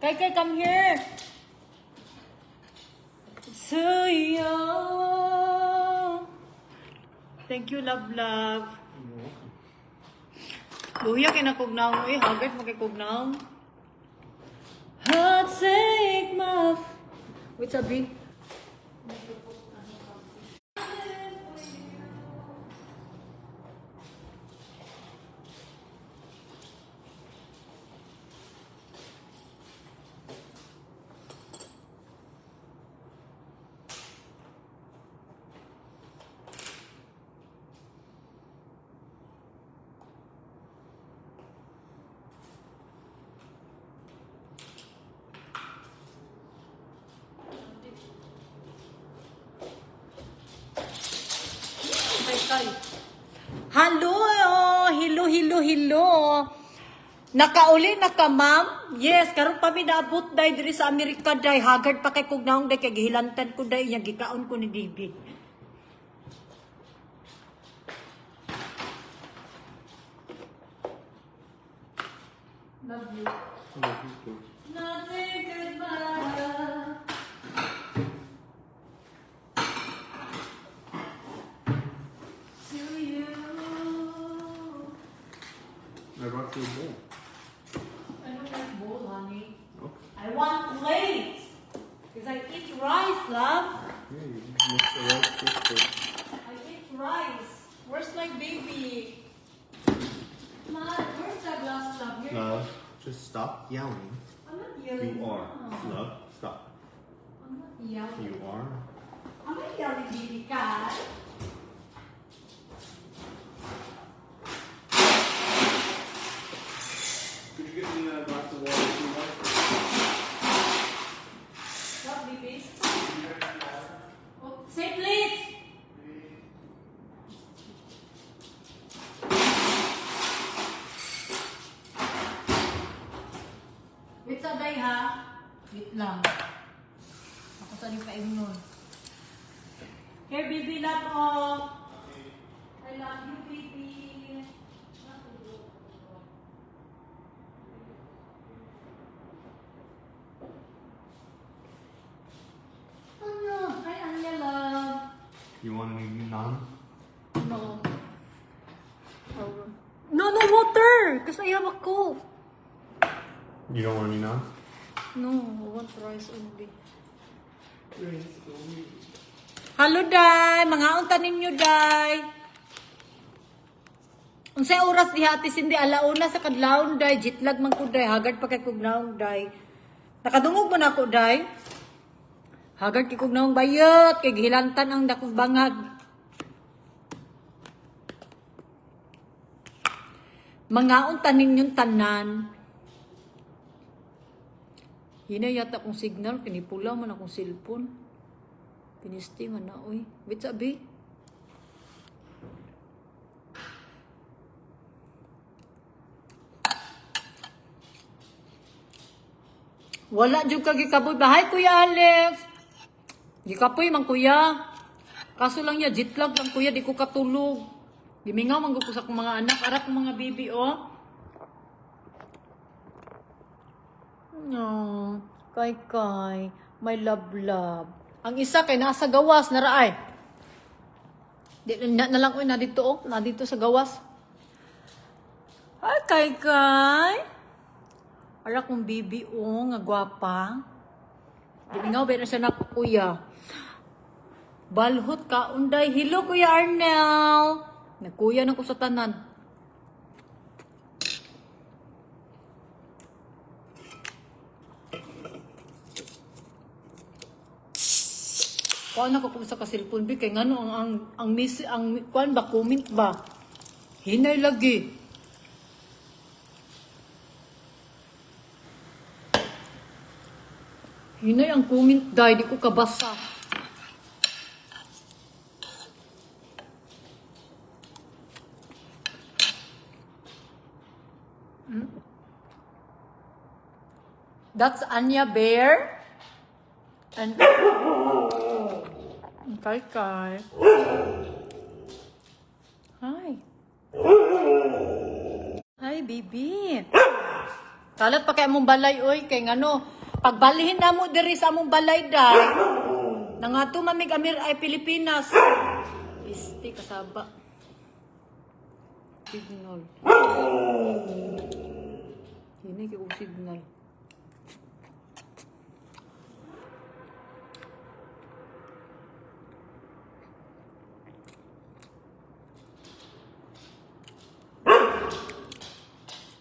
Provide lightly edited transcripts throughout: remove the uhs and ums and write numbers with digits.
Kai, come here. Suyo. Thank you, love. Luya kinakugnaw eh. Haggard makikugnaw. Hot sake mouth. Wait, sabi. Hello. Nakauli na ka, ma'am? Yes, karon pa mi naabot day diri sa Amerika day. Haggard pa kay kugnaong day kay gihilantan ko day nya gikaon ko ni Bibi. Love you. Love you too. Nothing could matter. To you. I brought you a bowl. I don't like bowl, honey. Okay. I want plates. Because I eat rice, love. Yeah, you mix the rice with I eat rice. Where's my baby? Ma, where's that glass, love? Here. Love, just stop yelling. I'm not yelling. You are. No. Love, stop. I'm not yelling. You are. I'm not yelling, baby cat. Could you get me a glass of water too, Love? What, baby? Oh, say please. Wait sa day ha. Wait lang. Ako sa rin nun. Here, baby, love all. I love you, baby. Ano? Hi, Anya, love. You want any naan? No. No, water! Kasi I have a coke. You don't want any naan? No, I want rice only. Hello, Day! Mga unta ninyo, Day! Unsay oras dihati sindi alauna sa kadlawon, Day. Jitlag man ko, Day. Haggard pa kay kugnaong, Day. Nakadungog mo na ako, Day. Haggard kay kugnaong bayot. Kay gihilantan ang dakong bangag. Mga unta ninyong tanan. Hinay yata kong signal, kinipula man akong cellphone. Pinistingan na, oy. Wait, sabi. Wala dyan ka gikapoy. Bahay, Kuya Alex. Gikapoy man, Kuya. Kaso lang niya, jitlag lang, Kuya. Di ko katulog. Gimingaw man ko sa akong mga anak. Arak mga bibi, oh. No, kay, my love. Ang isa kay nasa gawas na raay. Di na lang na dito oh, na dito sa gawas. Ay kay. Ara kong bibi oh, nga gwapa. Gimingaw ba na siya na kuya. Balhot ka unday. Hello Kuya Arnel. Nagkuya na ko sa tanan. Kuan ako kung sa kasilpon bi kay ngano ang miss ang kuan ba comment ba hinay lagi. Hinay ang comment dai di ko kabasa. That's Anya Bear and Kai. Hi, baby. Kalat pa kay mong balay, oy. Kay ngano, Pagbalihin na mo diri sa among balay day. Nangato mamig amir ay Pilipinas. Isti kasaba. Signal. Ini kay signal.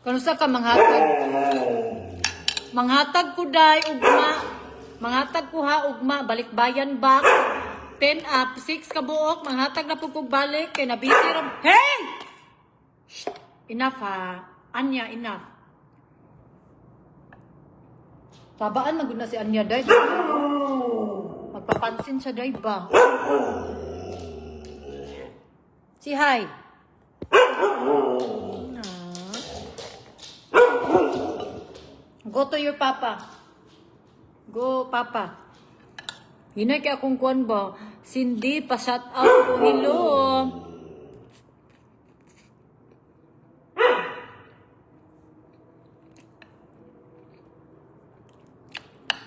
Kanusa ka manghatag? Manghatag ko day ugma. Manghatag ko ha ugma balikbayan box. 10 up 6 ka buok manghatag na pud kog balik kay nabisi ra. Hey! Shh! Enough ha. Anya enough. Tabaan magud na si Anya day. Magpapansin siya day ba? Si hi. Go to your papa. Go, papa. Hinay kay akong kuwan ba? Cindy, pa-shout out ko. Hello.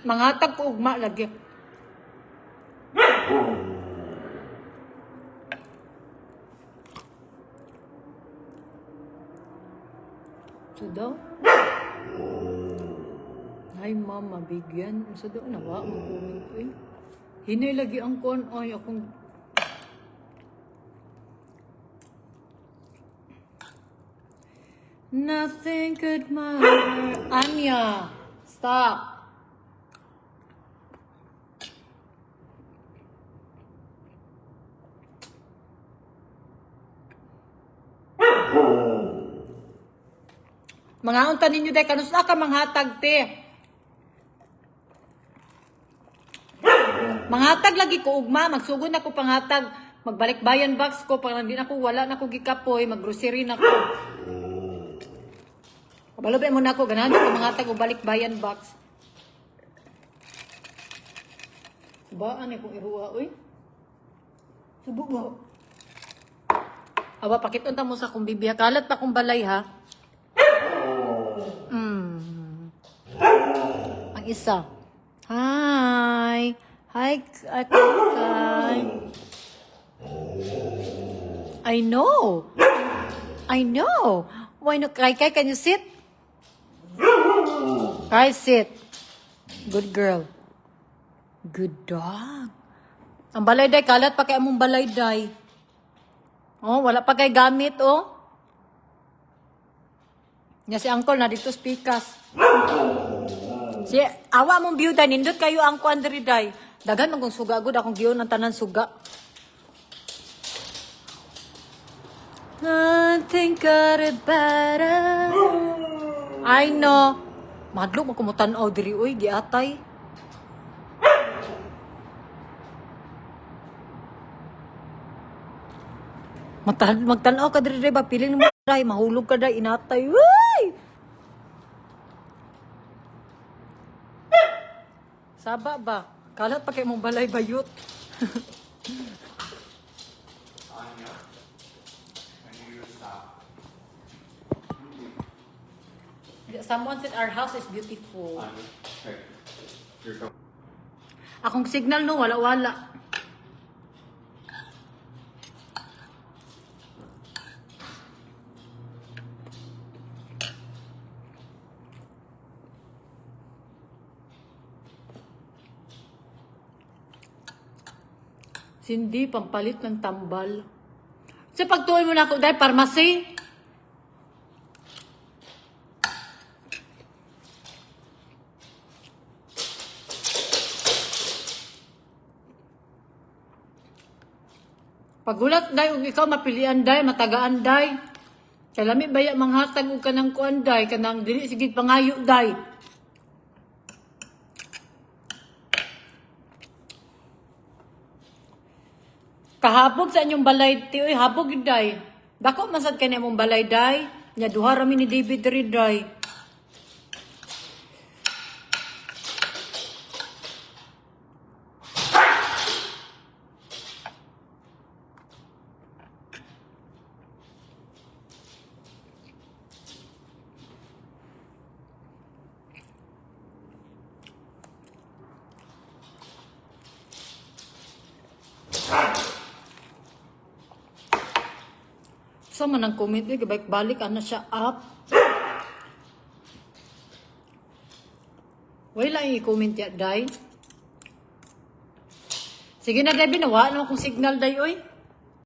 Manghatag ko ugma lagi. So daw? Ay, mama, bigyan. Sa doon na ba? Mag-comment ko eh. Hinay lagi ang kon. Ay, akong... Nothing could matter. Anya, stop. Mga unta ninyo day kanus na ka manghatag te. Manghatag lagi ko ugma, magsugod na ko panghatag, magbalik bayan box ko para hindi na ko wala na ko gikapoy, maggrocery na ko. Kabalobay mo na ko ganahan ko manghatag og balik bayan box. Baan eh kung iruwa oy. Subo ba? Awa pakiton ta mo sa kong bibiya kalat pa kong balay ha. Ang isa. Hi. Hi, Akay. I know. I know. Why not, Kai? Can you sit? Kai, sit. Good girl. Good dog. Ang balay day, kalat pa kay among balay day. Oh, wala pa kay gamit, oh. Nga si Uncle na dito speakers. Si awa mong byuda nindot kayo ang kuan diri day. Dagan man kung suga gud akong giyon ang tanan suga. Nothing could be better. I know. Madlok man kumutan-aw diri oy giatay. Magtan-aw ka diri ba piling mo day mahulog ka day inatay. Uy! Saba ba? Kalat pa kay mong balay bayot. Anya, I need you to stop. Someone said our house is beautiful. Anya, hey, you're coming. Akong signal no, wala-wala. Hindi, pampalit ng tambal. Sa pagtuloy mo na ako dahil pharmacy. Pagulat day, ug ikaw mapilian day, matagaan day. Kalami baya manghatag og kanang kuan day, kanang dili sige pangayo day. Kahabog sa inyong balay, tiyoy, habog yun, day. Dako, masad ka na mong balay, day. Nya, duha rami ni David rin, day. Sa man ang comment, balik ano siya up. Wala i-comment ya, day. Sige na, day, binawa na akong signal, day, oy.